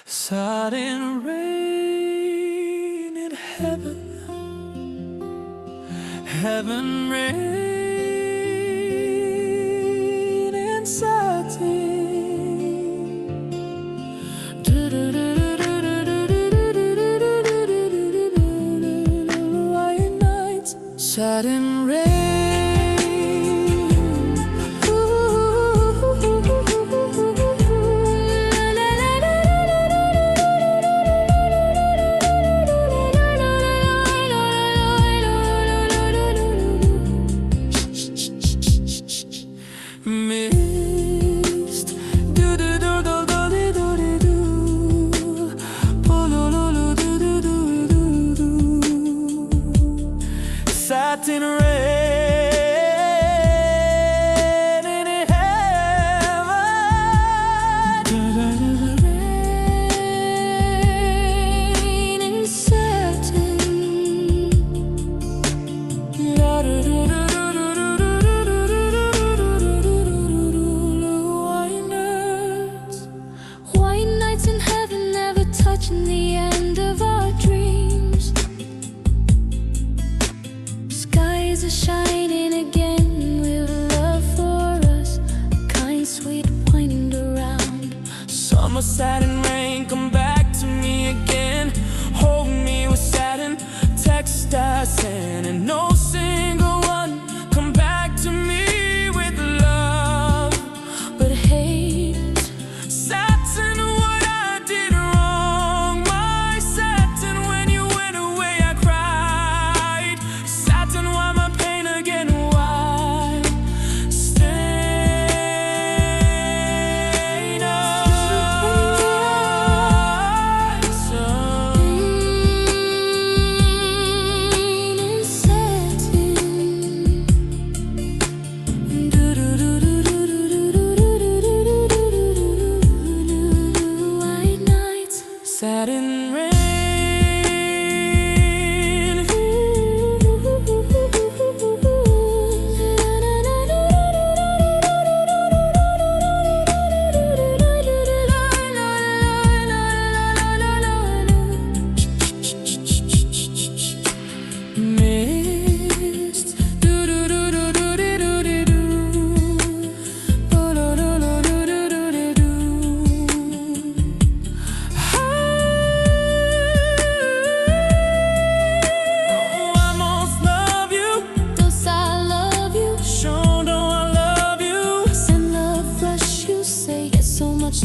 Satin rain in heaven, heaven rain in satin. White nights, satin rain. Mist, do do do do do do do do, lo lo lo do do do do do. Satin rain in heaven, rain in satin. In heaven, never touching the end of our dreams. Skies are shining again with love for us, kind, sweet, winding around. Summer satin rain, come back to me again. Hold me with satin, text us in, and no single one come back to me with love, but hate. Satin, satin